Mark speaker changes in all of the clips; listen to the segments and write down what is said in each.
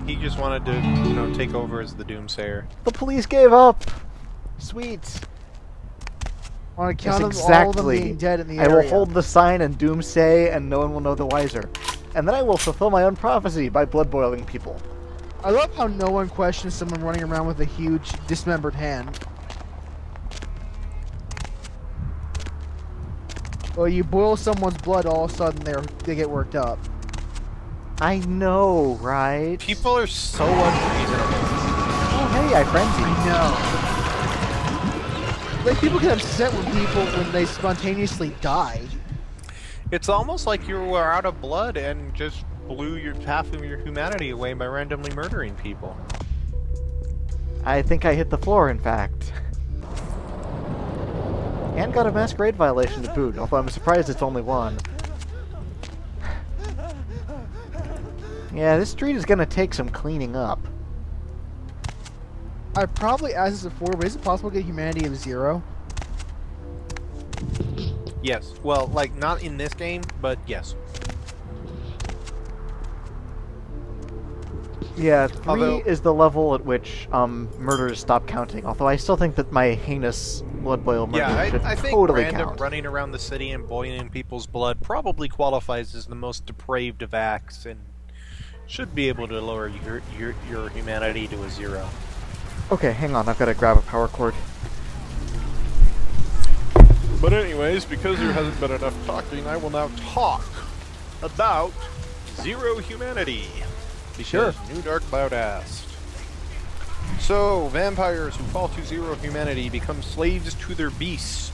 Speaker 1: He just wanted to, you know, take over as the Doomsayer.
Speaker 2: The police gave up. Sweet.
Speaker 3: On account
Speaker 2: Yes,
Speaker 3: of all of them being dead in the area.
Speaker 2: I will hold the sign and doomsay, and no one will know the wiser. And then I will fulfill my own prophecy by blood boiling people.
Speaker 3: I love how no one questions someone running around with a huge dismembered hand. Well, you boil someone's blood, all of a sudden they get worked up.
Speaker 2: I know, right?
Speaker 1: People are so unreasonable.
Speaker 2: Oh, hey, I frenzy.
Speaker 3: I know. Like, people get upset when they spontaneously die.
Speaker 1: It's almost like you were out of blood and just blew half of your humanity away by randomly murdering people.
Speaker 2: I think I hit the floor, in fact. And got a Masquerade violation to boot, although I'm surprised it's only one. Yeah, this street is gonna take some cleaning up.
Speaker 3: I probably asked this before, but is it possible to get humanity of 0?
Speaker 1: Yes. Well, like, not in this game, but yes.
Speaker 2: Yeah, 3 is the level at which murders stop counting, although I still think that my heinous blood boil murder should
Speaker 1: I think
Speaker 2: totally
Speaker 1: random
Speaker 2: count.
Speaker 1: running around the city and boiling people's blood probably qualifies as the most depraved of acts and should be able to lower your humanity to a 0.
Speaker 2: Okay, hang on, I've got to grab a power cord.
Speaker 1: But anyways, because there hasn't been enough talking, I will now talk about 0 humanity. Because New Dark Cloud asked. So, vampires who fall to 0 humanity become slaves to their beast.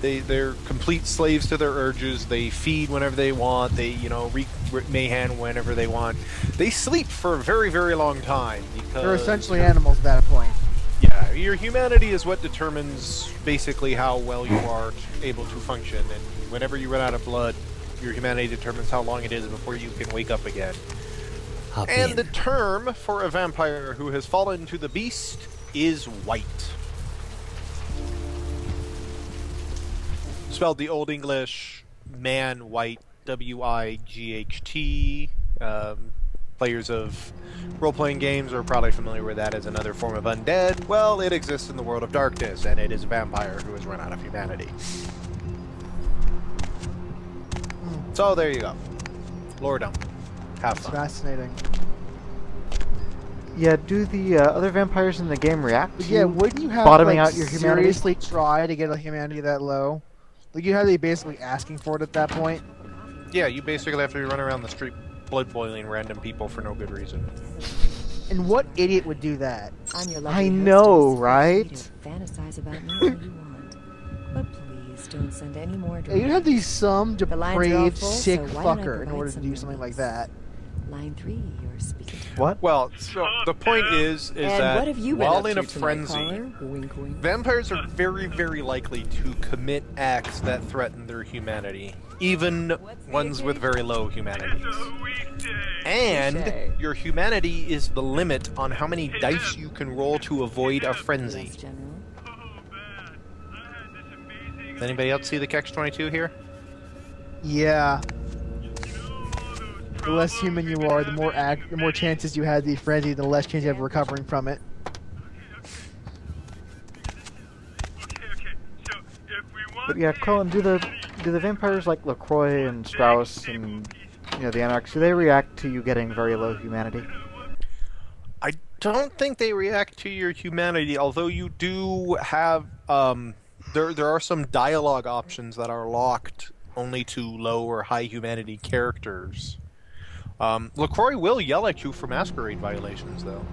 Speaker 1: They're complete slaves to their urges. They feed whenever they want. They, you know, wreak mayhem whenever they want. They sleep for a very, very long time because
Speaker 3: they're essentially animals at that point.
Speaker 1: Yeah, your humanity is what determines basically how well you are able to function. And whenever you run out of blood, your humanity determines how long it is before you can wake up again. And the term for a vampire who has fallen to the beast is white. Spelled the Old English man white, W-I-G-H-T. Players of role-playing games are probably familiar with that as another form of undead. Well, it exists in the world of darkness, and it is a vampire who has run out of humanity. So there you go. Lore dump. Have fun.
Speaker 3: Fascinating.
Speaker 2: Yeah, do the other vampires in the game react to
Speaker 3: yeah, wouldn't you have
Speaker 2: bottoming
Speaker 3: like,
Speaker 2: out your humanity?
Speaker 3: seriously try to get a humanity that low? Like you have to be basically asking for it at that point?
Speaker 1: Yeah, you basically have to run around the street blood boiling random people for no good reason.
Speaker 3: And what idiot would do that?
Speaker 2: I know, right?
Speaker 4: Fantasize about me all you want, but please don't send any more.
Speaker 3: Yeah, you'd have to be some
Speaker 4: The lines are all
Speaker 3: depraved,
Speaker 4: full,
Speaker 3: sick
Speaker 4: so why don't I
Speaker 3: fucker in
Speaker 4: provide
Speaker 3: order to
Speaker 4: some
Speaker 3: do something like
Speaker 4: numbers?
Speaker 3: that.
Speaker 4: Line 3, you're speaking.
Speaker 2: What?
Speaker 1: Well, so the point is
Speaker 4: And
Speaker 1: that
Speaker 4: what have you been
Speaker 1: while
Speaker 4: up
Speaker 1: in
Speaker 4: to
Speaker 1: a
Speaker 4: tonight,
Speaker 1: frenzy,
Speaker 4: caller? Wink, wink.
Speaker 1: vampires are very, very likely to commit acts that threaten their humanity, even ones with very low humanities. And your humanity is the limit on how many dice you can roll to avoid a frenzy.
Speaker 4: Yes, General.
Speaker 1: Does anybody else see the catch-22 here?
Speaker 3: Yeah. The less human you are, the more chances you have to be frenzied, the less chance you have of recovering from it.
Speaker 2: But yeah, Krellen, do the vampires like LaCroix and Strauss and the Anarchs, do they react to you getting very low humanity?
Speaker 1: I don't think they react to your humanity, although you do have there are some dialogue options that are locked only to low or high humanity characters. LaCroix will yell at you for Masquerade violations, though.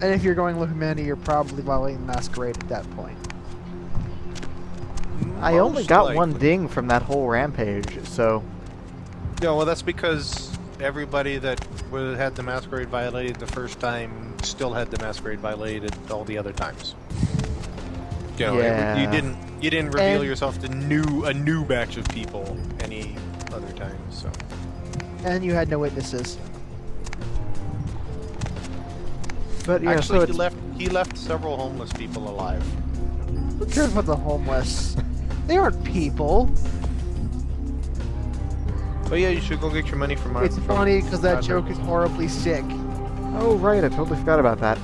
Speaker 3: And if you're going low humanity, you're probably violating Masquerade at that point.
Speaker 2: I only
Speaker 1: Most
Speaker 2: got
Speaker 1: likely.
Speaker 2: one ding from that whole rampage, so...
Speaker 1: No, well, that's because everybody that had the Masquerade violated the first time still had the Masquerade violated all the other times. You know,
Speaker 2: Yeah.
Speaker 1: you didn't reveal
Speaker 3: And-
Speaker 1: yourself to a new batch of people any other time. So
Speaker 3: And you had no witnesses.
Speaker 2: But yeah,
Speaker 1: actually,
Speaker 2: so
Speaker 1: he left several homeless people alive.
Speaker 3: Who cares about the homeless? They aren't people.
Speaker 1: Oh yeah, you should go get your money from our.
Speaker 3: It's funny because that joke is horribly sick.
Speaker 2: Oh, right, I totally forgot about that.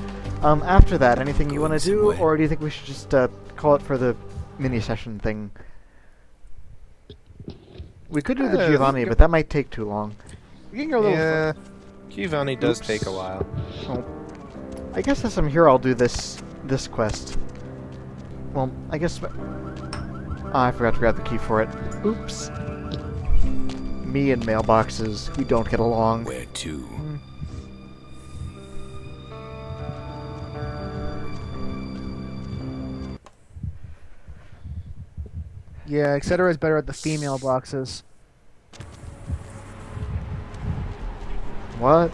Speaker 2: After that, anything you want to do, or do you think we should just call it for the mini-session thing? We could do the Giovanni, but that might take too long.
Speaker 3: We can go a little.
Speaker 1: Yeah, Giovanni does take a while.
Speaker 2: Oh. I guess as I'm here, I'll do this quest. Well, I guess... I forgot to grab the key for it. Oops. Me and mailboxes, we don't get along.
Speaker 5: Where to?
Speaker 3: Yeah, Exetera is better at the female boxes.
Speaker 2: What?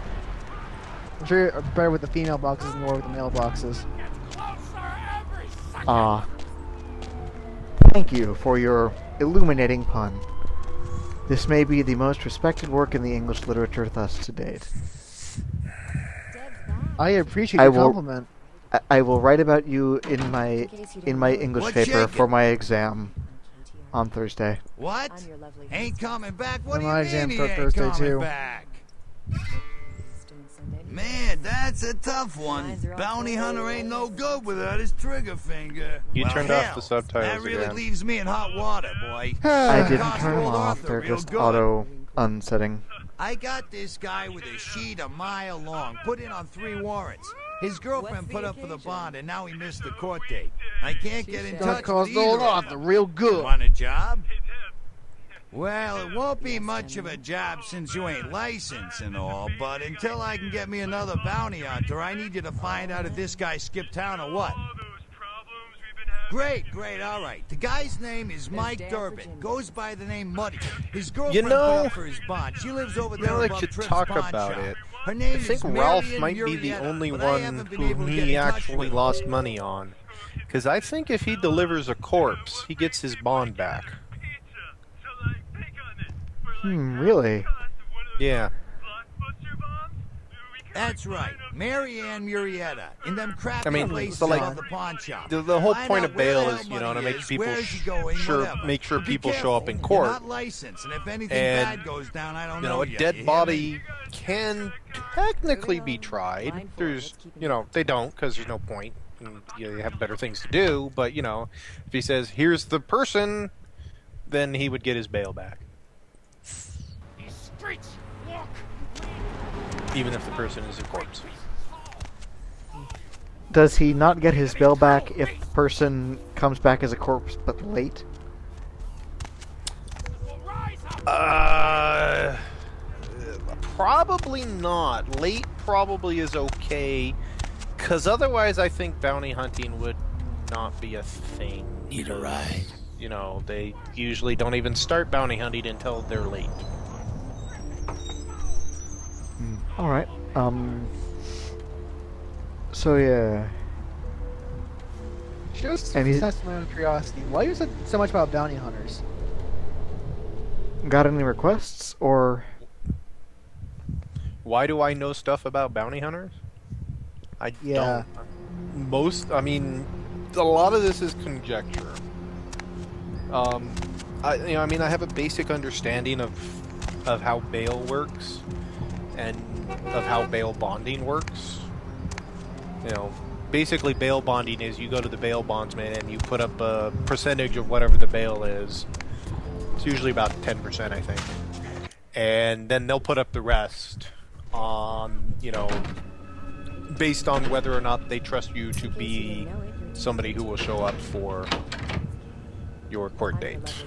Speaker 3: I'm sure you're better with the female boxes than you are with the male boxes.
Speaker 2: Ah. Thank you for your illuminating pun. This may be the most respected work in the English literature thus to date.
Speaker 3: I appreciate the compliment.
Speaker 2: I will write about you in my English paper for my exam on Thursday.
Speaker 5: What? Ain't coming back? What
Speaker 3: And
Speaker 5: do
Speaker 3: my
Speaker 5: you
Speaker 3: exam
Speaker 5: mean
Speaker 3: for
Speaker 5: he ain't
Speaker 3: Thursday,
Speaker 5: coming
Speaker 3: too.
Speaker 5: back? Man, that's a tough one. Bounty hunter ain't no good without his trigger finger.
Speaker 1: You
Speaker 5: Well,
Speaker 1: turned off
Speaker 5: hell,
Speaker 1: the subtitles
Speaker 5: That really
Speaker 1: again.
Speaker 5: leaves me in hot water, boy.
Speaker 2: I didn't
Speaker 5: Cost
Speaker 2: turn them
Speaker 5: old
Speaker 2: off,
Speaker 5: Arthur
Speaker 2: they're
Speaker 5: real
Speaker 2: just
Speaker 5: good.
Speaker 2: auto unsetting.
Speaker 5: I got this guy with a sheet a mile long, put in on 3 warrants. His girlfriend put up for the bond, and now he missed the court date. I can't get in
Speaker 3: Gonna
Speaker 5: touch
Speaker 3: cost
Speaker 5: with either
Speaker 3: old
Speaker 5: of
Speaker 3: Arthur
Speaker 5: them.
Speaker 3: real good.
Speaker 5: Want a job? Well, it won't be much of a job since you ain't licensed and all, but until I can get me another bounty hunter, I need you to find out if this guy skipped town or what. Great, all right. The guy's name is Mike Durbin. Goes by the name Muddy. His girlfriend put up for his bond. She lives over there
Speaker 1: Now that
Speaker 5: above
Speaker 1: you
Speaker 5: Tripp's
Speaker 1: talk
Speaker 5: pawn
Speaker 1: about
Speaker 5: shop.
Speaker 1: it,
Speaker 5: Her name
Speaker 1: I think
Speaker 5: is
Speaker 1: Ralph
Speaker 5: Marion
Speaker 1: might be the
Speaker 5: Murrieta,
Speaker 1: only
Speaker 5: but I
Speaker 1: one
Speaker 5: haven't been
Speaker 1: who
Speaker 5: able to get
Speaker 1: he
Speaker 5: in touch
Speaker 1: actually
Speaker 5: with her.
Speaker 1: lost money on. Because I think if he delivers a corpse, he gets his bond back.
Speaker 2: Really?
Speaker 1: Yeah.
Speaker 5: That's right, Marianne Murrieta, in them crappy
Speaker 1: I mean,
Speaker 5: places
Speaker 1: so, like,
Speaker 5: above the pawn shop.
Speaker 1: The whole
Speaker 5: Find
Speaker 1: point
Speaker 5: out
Speaker 1: of
Speaker 5: where the
Speaker 1: bail
Speaker 5: hell
Speaker 1: is, you know, to
Speaker 5: money
Speaker 1: make
Speaker 5: is,
Speaker 1: people
Speaker 5: where is he going, whatever.
Speaker 1: make sure
Speaker 5: But be
Speaker 1: people show up in
Speaker 5: careful.
Speaker 1: court.
Speaker 5: You're not licensed, and if anything
Speaker 1: And,
Speaker 5: bad goes down, I don't
Speaker 1: You know, a
Speaker 5: you.
Speaker 1: dead
Speaker 5: You hear
Speaker 1: body
Speaker 5: me?
Speaker 1: can technically be tried. There's, you know, they don't because there's no point. And, you know, you have better things to do. But, you know, if he says, here's the person, then he would get his bail back. Even if the person is a corpse.
Speaker 2: Does he not get his bail back if the person comes back as a corpse but late?
Speaker 1: Probably not. Late probably is okay, because otherwise I think bounty hunting would not be a thing.
Speaker 5: Need a ride.
Speaker 1: You know, they usually don't even start bounty hunting until they're late.
Speaker 2: Alright, so yeah.
Speaker 3: Just
Speaker 2: And he's-
Speaker 3: that's my own curiosity. Why is it so much about bounty hunters?
Speaker 2: Got any requests, or...
Speaker 1: Why do I know stuff about bounty hunters? I
Speaker 3: Yeah.
Speaker 1: don't. I mean, a lot of this is conjecture. I have a basic understanding of how bail works and of how bail bonding works. You know, basically bail bonding is you go to the bail bondsman and you put up a percentage of whatever the bail is. It's usually about 10%, I think. And then they'll put up the rest on, you know, based on whether or not they trust you to be somebody who will show up for your court date.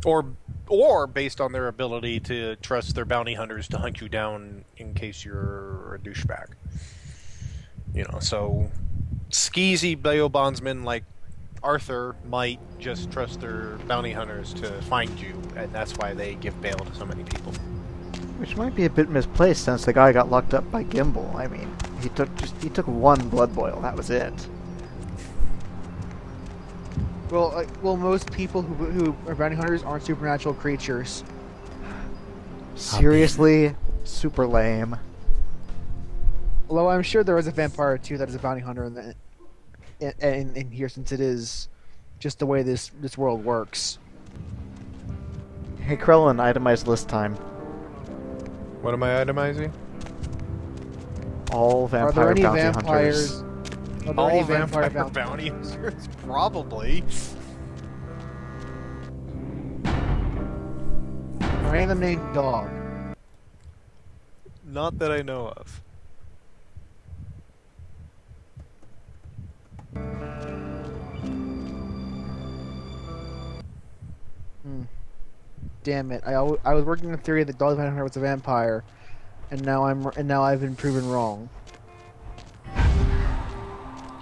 Speaker 1: Or based on their ability to trust their bounty hunters to hunt you down in case you're a douchebag. You know, so skeezy bail bondsmen like Arthur might just trust their bounty hunters to find you, and that's why they give bail to so many people.
Speaker 2: Which might be a bit misplaced since the guy got locked up by Gimbal. I mean, he took one blood boil, that was it.
Speaker 3: Well, most people who are bounty hunters aren't supernatural creatures.
Speaker 2: Seriously? Super lame.
Speaker 3: Although I'm sure there is a vampire too that is a bounty hunter in here, since it is just the way this world works.
Speaker 2: Hey, Krellen, itemized list time.
Speaker 1: What am I itemizing?
Speaker 2: All
Speaker 3: Are there
Speaker 2: vampire
Speaker 3: any
Speaker 2: bounty
Speaker 3: vampires?
Speaker 2: hunters.
Speaker 3: Are there
Speaker 1: All
Speaker 3: any
Speaker 1: vampire
Speaker 3: bounty?
Speaker 1: bounty hunters? Probably.
Speaker 3: Are any of them named Dog?
Speaker 1: Not that I know of.
Speaker 3: Damn it! I was working the theory that Dog Hunter was a vampire, and now I've been proven wrong.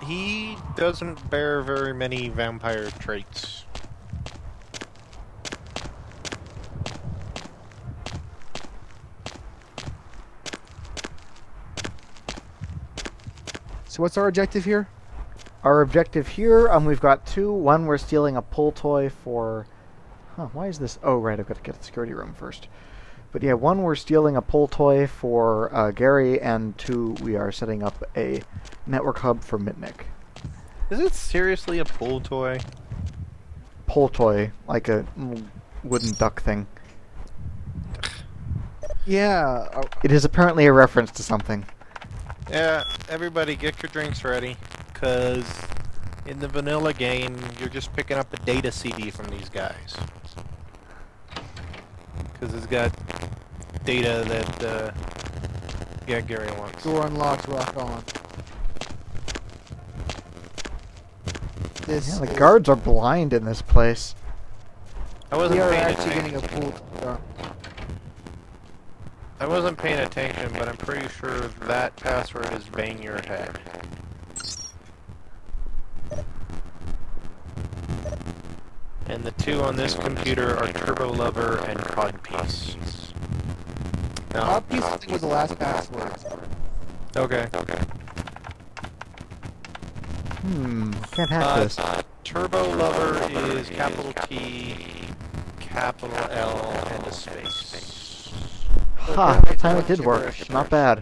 Speaker 1: He doesn't bear very many vampire traits.
Speaker 3: So what's our objective here?
Speaker 2: Our objective here, we've got two. One, we're stealing a pull toy for... Huh, why is this... Oh, right, I've got to get the security room first. But yeah, one, we're stealing a pull toy for Gary, and two, we are setting up a network hub for Mitnick.
Speaker 1: Is it seriously a pull toy?
Speaker 2: Pull toy, like a wooden duck thing.
Speaker 3: Yeah.
Speaker 2: It is apparently a reference to something.
Speaker 1: Yeah, everybody get your drinks ready, because in the vanilla game, you're just picking up a data CD from these guys. Because it's got data that, yeah, Gary wants.
Speaker 3: Door unlocked. Rock on. This.
Speaker 2: Yeah, the guards are blind in this place.
Speaker 1: I wasn't
Speaker 3: We are
Speaker 1: paying
Speaker 3: actually
Speaker 1: attention.
Speaker 3: getting a pool.
Speaker 1: I wasn't paying attention, but I'm pretty sure that password is bang your head. And the two on this computer are Turbo Lover and Codpiece. No.
Speaker 3: Codpiece I think was the last password.
Speaker 1: Okay.
Speaker 2: Can't hack this.
Speaker 1: Turbo Lover is capital T, capital L, and a space.
Speaker 2: Ha, this time it did work. Not bad.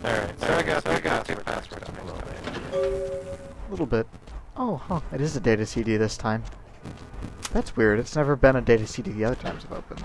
Speaker 1: Alright, so I got two passwords a little bit.
Speaker 2: A little bit. Oh, huh. It is a data CD this time. That's weird. It's never been a data CD the other times I've opened.